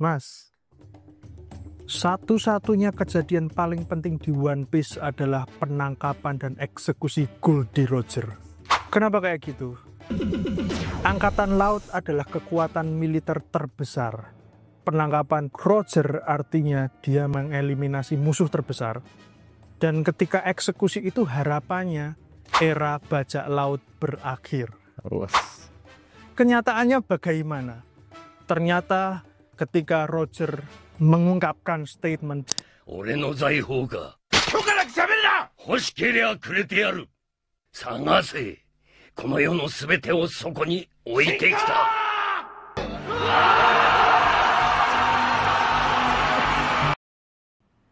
Mas. Satu-satunya kejadian paling penting di One Piece adalah penangkapan dan eksekusi Goldie Roger. Kenapa kayak gitu? Angkatan Laut adalah kekuatan militer terbesar. Penangkapan Roger artinya dia mengeliminasi musuh terbesar. Dan ketika eksekusi itu harapannya era bajak laut berakhir. Kenyataannya bagaimana? Ternyata ketika Roger mengungkapkan statement, "Ore no zaihou ga kyokara sabelu na! Hoshikiria kurete yaru. Sagase. Kono yo no subete o soko ni oite kita."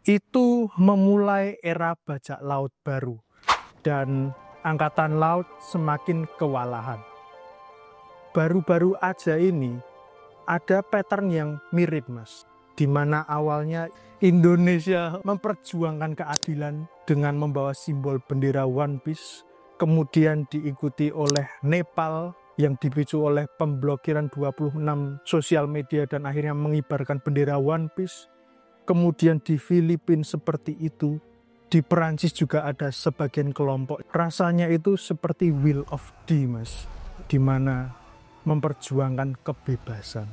Itu memulai era bajak laut baru dan angkatan laut semakin kewalahan. Baru-baru aja ini ada pattern yang mirip, Mas, di mana awalnya Indonesia memperjuangkan keadilan dengan membawa simbol bendera One Piece, kemudian diikuti oleh Nepal yang dipicu oleh pemblokiran 26 sosial media dan akhirnya mengibarkan bendera One Piece. Kemudian di Filipina seperti itu, di Perancis juga ada sebagian kelompok. Rasanya itu seperti Will of D, Mas, di mana memperjuangkan kebebasan.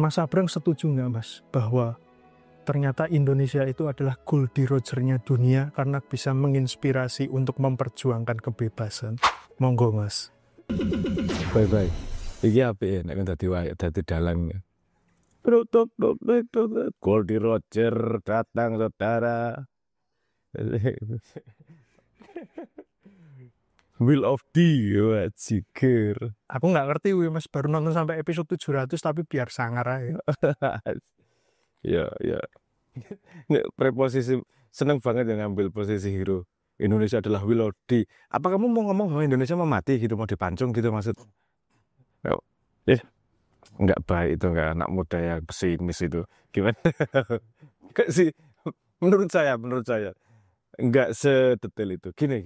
Mas Abrang setuju nggak, Mas, bahwa ternyata Indonesia itu adalah Goldie Roger-nya dunia karena bisa menginspirasi untuk memperjuangkan kebebasan? Monggo, Mas. Bye. Iki apik nek dadi dalang. Goldie Roger datang, saudara. Will of D, jikir. Aku nggak ngerti, Mas, baru nonton sampai episode 700 tapi biar sangar aja. Ya. Nggak, preposisi seneng banget yang ngambil posisi hero. Indonesia adalah Will of D. Apa kamu mau ngomong bahwa Indonesia mau mati gitu, mau dipancung gitu maksud? Nggak baik itu, nggak anak muda yang pesimis itu. Gimana? Kayak sih, menurut saya nggak sedetail itu. Gini.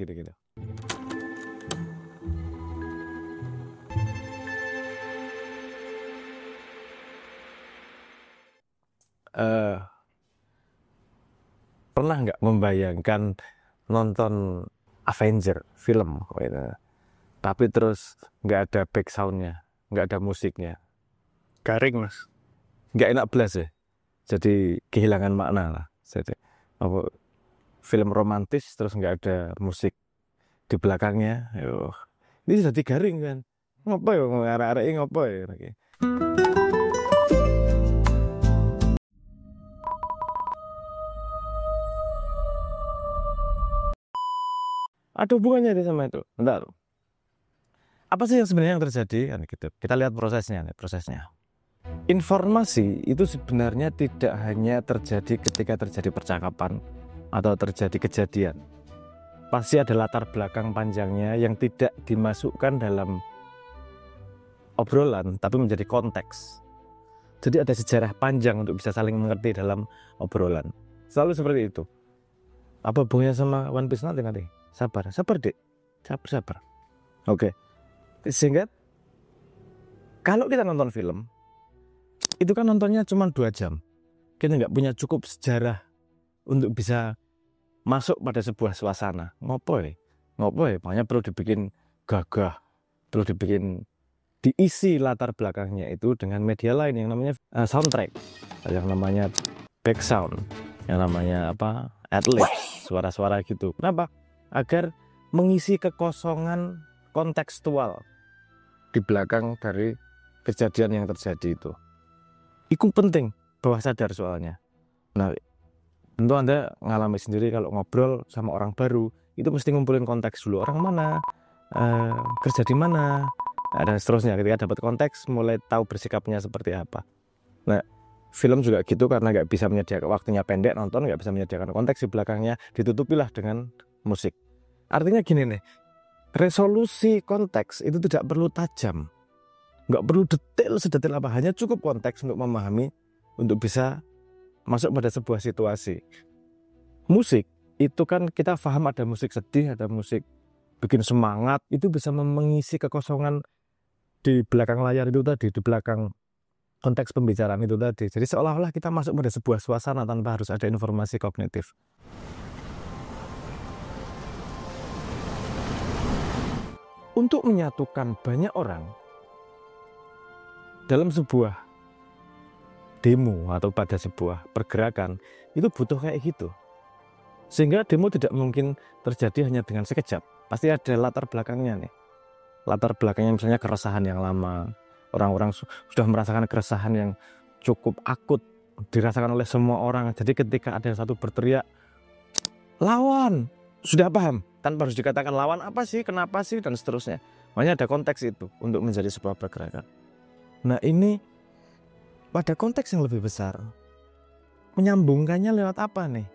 Pernah nggak membayangkan nonton Avenger film gitu, tapi terus nggak ada back soundnya, nggak ada musiknya, Garing, Mas. nggak enak belas ya, jadi kehilangan makna lah. Jadi apa, film romantis terus nggak ada musik di belakangnya, ini jadi garing kan? Ngopo ya arek-arek ngopo ya? Ada hubungannya sama itu. Bentar. Apa sih yang sebenarnya yang terjadi? Kita lihat prosesnya. Informasi itu sebenarnya tidak hanya terjadi ketika terjadi percakapan atau terjadi kejadian. Pasti ada latar belakang panjangnya yang tidak dimasukkan dalam obrolan, tapi menjadi konteks. Jadi ada sejarah panjang untuk bisa saling mengerti dalam obrolan. Selalu seperti itu. Apa hubungannya sama One Piece nanti? Sabar Dek. Sabar. Oke. Sehingga kalau kita nonton film, itu kan nontonnya cuma 2 jam. Kita nggak punya cukup sejarah untuk bisa masuk pada sebuah suasana. Ngopo ya? Makanya perlu dibikin gagah, perlu diisi latar belakangnya itu dengan media lain yang namanya soundtrack, yang namanya back sound, yang namanya ad-lib, suara-suara gitu. Kenapa? Agar mengisi kekosongan kontekstual di belakang dari kejadian yang terjadi itu. Itu penting, bawah sadar soalnya. Nah, tentu Anda ngalami sendiri kalau ngobrol sama orang baru, itu mesti ngumpulin konteks dulu. Orang mana, kerja di mana, dan seterusnya. Ketika dapat konteks, mulai tahu bersikapnya seperti apa. Nah, film juga gitu, karena nggak bisa menyediakan waktunya pendek nonton, nggak bisa menyediakan konteks di belakangnya, ditutupilah dengan musik. Artinya gini nih, resolusi konteks itu tidak perlu tajam, nggak perlu detail sedetail apa, hanya cukup konteks untuk memahami, untuk bisa masuk pada sebuah situasi. Musik itu kan kita paham ada musik sedih, ada musik bikin semangat, itu bisa mengisi kekosongan di belakang layar itu tadi, di belakang konteks pembicaraan itu tadi. Jadi seolah-olah kita masuk pada sebuah suasana tanpa harus ada informasi kognitif. Untuk menyatukan banyak orang dalam sebuah demo atau pada sebuah pergerakan, itu butuh kayak gitu. Sehingga demo tidak mungkin terjadi hanya dengan sekejap. Pasti ada latar belakangnya nih. Latar belakangnya misalnya keresahan yang lama. Orang-orang sudah merasakan keresahan yang cukup akut, dirasakan oleh semua orang. Jadi ketika ada yang satu berteriak, lawan, sudah paham. Tanpa harus dikatakan lawan apa sih, kenapa sih, dan seterusnya. Makanya ada konteks itu untuk menjadi sebuah pergerakan. Nah ini pada konteks yang lebih besar, menyambungkannya lewat apa nih?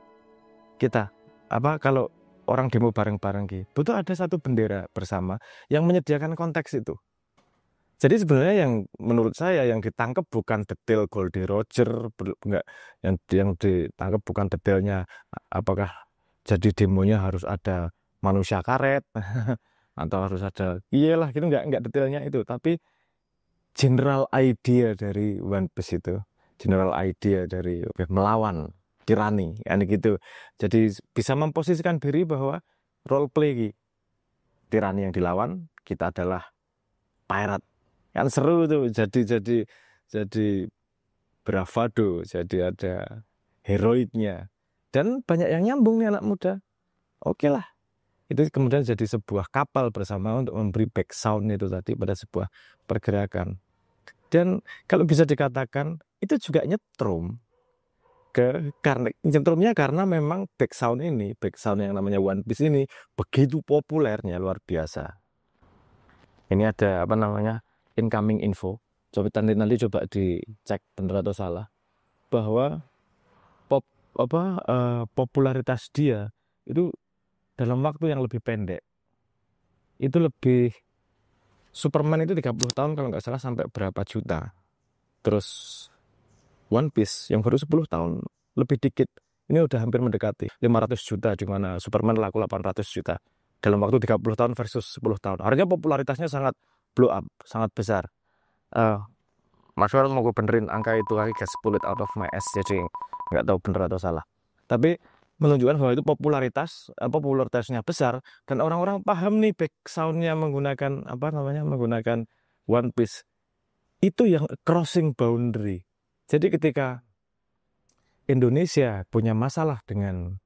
Kita, kalau orang demo bareng-bareng gitu, butuh ada satu bendera bersama yang menyediakan konteks itu. Jadi sebenarnya yang menurut saya yang ditangkap bukan detail Goldie Roger, enggak, yang ditangkap bukan detailnya apakah jadi demonya harus ada manusia karet atau harus ada iyalah gitu, enggak detailnya itu, tapi general idea dari One Piece itu, general idea dari melawan tirani, gitu. Jadi bisa memposisikan diri bahwa role play tirani yang dilawan, kita adalah pirate. Kan seru tuh, jadi bravado, jadi ada heroiknya. Dan banyak yang nyambung nih anak muda. Oke lah. Itu kemudian jadi sebuah kapal bersama untuk memberi back sound itu tadi pada sebuah pergerakan. Dan kalau bisa dikatakan itu juga nyetrum karena memang back sound yang namanya One Piece ini begitu populernya, luar biasa. Ini ada incoming info. Nanti coba dicek benar atau salah bahwa popularitas dia itu dalam waktu yang lebih pendek itu lebih, Superman itu 30 tahun kalau nggak salah sampai berapa juta, terus One Piece yang baru 10 tahun lebih dikit ini udah hampir mendekati 500 juta, di mana Superman laku 800 juta dalam waktu 30 tahun versus 10 tahun. Artinya popularitasnya sangat blow up, sangat besar. Mas Wel mau gue benerin angka itu, I guess pull it out of my ass, jadi nggak tahu bener atau salah. Tapi menunjukkan bahwa itu popularitasnya besar dan orang-orang paham nih back soundnya menggunakan menggunakan One Piece itu yang crossing boundary. Jadi ketika Indonesia punya masalah dengan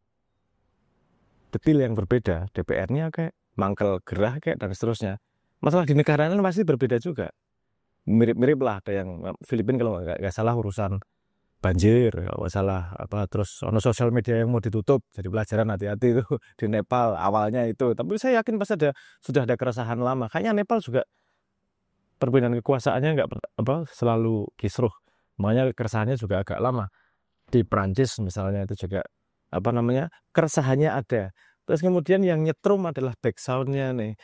detail yang berbeda, DPR-nya kayak mangkel gerah kayak dan seterusnya, masalah di negara lain pasti berbeda juga. Mirip-mirip lah, ada yang Filipina kalau nggak salah urusan banjir, kalau nggak salah terus ono sosial media yang mau ditutup, jadi pelajaran hati-hati itu di Nepal awalnya itu. Tapi saya yakin pasti sudah ada keresahan lama. Kayaknya Nepal juga perbedaan kekuasaannya nggak selalu kisruh, makanya keresahannya juga agak lama. Di Prancis misalnya itu juga keresahannya ada. Terus kemudian yang nyetrum adalah back sound-nya nih.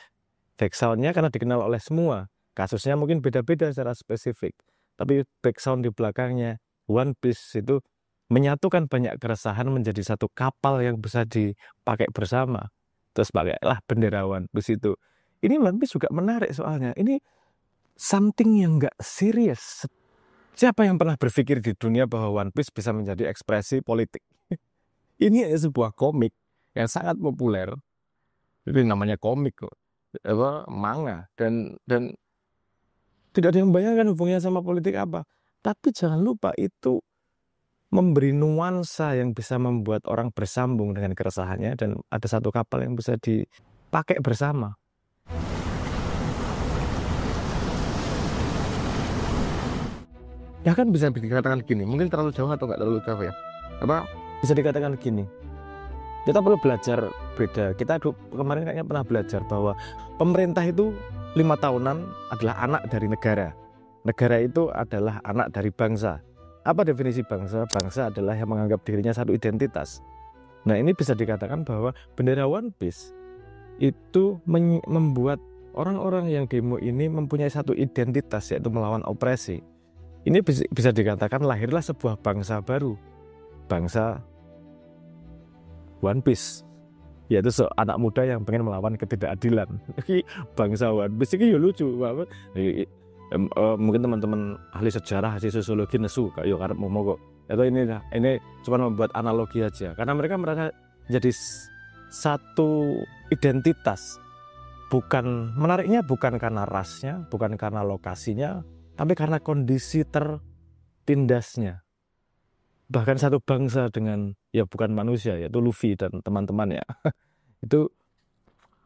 Back sound-nya karena dikenal oleh semua. Kasusnya mungkin beda-beda secara spesifik, tapi back sound di belakangnya One Piece itu menyatukan banyak keresahan menjadi satu kapal yang bisa dipakai bersama. Terus pakailah bendera One Piece itu. Ini One Piece juga menarik soalnya. Ini something yang nggak serius. Siapa yang pernah berpikir di dunia bahwa One Piece bisa menjadi ekspresi politik? Ini sebuah komik yang sangat populer. Ini namanya komik kok, manga, dan tidak ada yang membayangkan hubungannya sama politik apa. Tapi jangan lupa itu memberi nuansa yang bisa membuat orang bersambung dengan keresahannya, dan ada satu kapal yang bisa dipakai bersama. Ya kan bisa dikatakan gini, mungkin terlalu jauh atau nggak terlalu jauh ya. Bisa dikatakan gini, kita perlu belajar beda. Kita kemarin kayaknya pernah belajar bahwa pemerintah itu 5 tahunan adalah anak dari negara. Negara itu adalah anak dari bangsa. Apa definisi bangsa? Bangsa adalah yang menganggap dirinya satu identitas. Nah ini bisa dikatakan bahwa bendera One Piece itu membuat orang-orang yang demo ini mempunyai satu identitas, yaitu melawan opresi. Ini bisa dikatakan lahirlah sebuah bangsa baru, bangsa One Piece, yaitu anak muda yang pengen melawan ketidakadilan. Bangsa One Piece ini ya lucu banget. Mungkin teman-teman ahli sejarah, ahli sosiologi nesu kayak karena mau kok. Atau ini cuma membuat analogi aja. Karena mereka merasa jadi satu identitas. Menariknya bukan karena rasnya, bukan karena lokasinya, tapi karena kondisi tertindasnya. Bahkan satu bangsa dengan, ya bukan manusia, yaitu Luffy dan teman-teman ya. Itu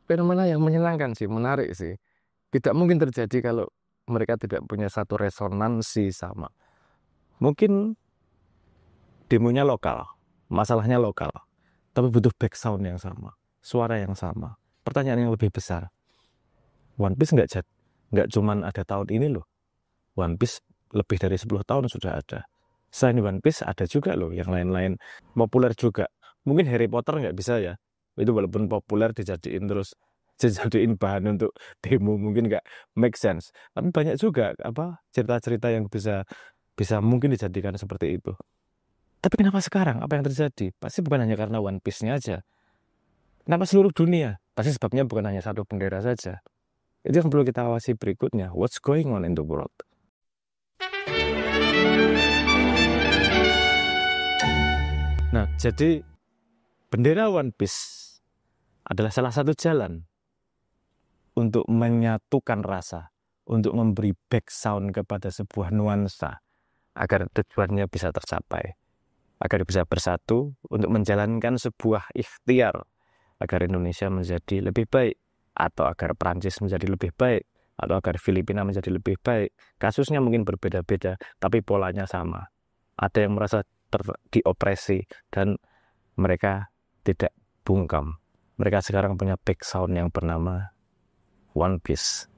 fenomena yang menyenangkan sih, menarik sih. Tidak mungkin terjadi kalau mereka tidak punya satu resonansi sama. Mungkin demonya lokal, masalahnya lokal, tapi butuh background yang sama, suara yang sama. Pertanyaan yang lebih besar, One Piece nggak cuman ada tahun ini loh. One Piece lebih dari 10 tahun sudah ada. Selain One Piece ada juga loh yang lain-lain populer juga. Mungkin Harry Potter nggak bisa ya. Itu walaupun populer dijadiin bahan untuk demo mungkin nggak make sense. Tapi banyak juga cerita-cerita yang bisa mungkin dijadikan seperti itu. Tapi kenapa sekarang? Apa yang terjadi? Pasti bukan hanya karena One Piece-nya aja. Kenapa seluruh dunia? Pasti sebabnya bukan hanya satu bendera saja. Itu yang perlu kita awasi berikutnya. What's going on in the world? Nah, jadi bendera One Piece adalah salah satu jalan untuk menyatukan rasa, untuk memberi background kepada sebuah nuansa agar tujuannya bisa tercapai, agar bisa bersatu untuk menjalankan sebuah ikhtiar agar Indonesia menjadi lebih baik, atau agar Prancis menjadi lebih baik, atau agar Filipina menjadi lebih baik. Kasusnya mungkin berbeda-beda, tapi polanya sama. Ada yang merasa diopresi dan mereka tidak bungkam. Mereka sekarang punya background yang bernama One Piece.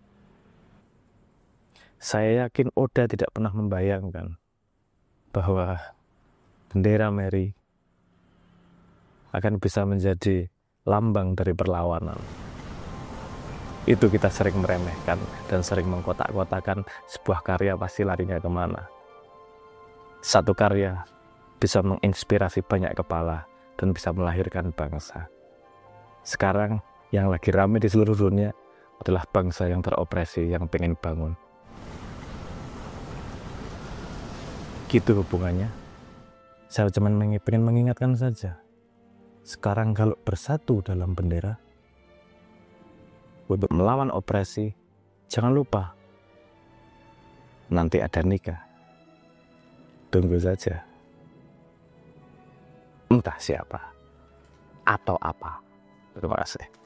Saya yakin Oda tidak pernah membayangkan bahwa bendera Merry akan bisa menjadi lambang dari perlawanan. Itu kita sering meremehkan dan sering mengkotak-kotakan sebuah karya pasti larinya kemana. Satu karya bisa menginspirasi banyak kepala dan bisa melahirkan bangsa. Sekarang yang lagi ramai di seluruh dunia adalah bangsa yang teropresi, yang pengen bangun. Gitu hubungannya. Saya cuma pengen mengingatkan saja. Sekarang kalau bersatu dalam bendera untuk melawan opresi, jangan lupa nanti ada nikah. Tunggu saja. Entah siapa atau apa. Terima kasih.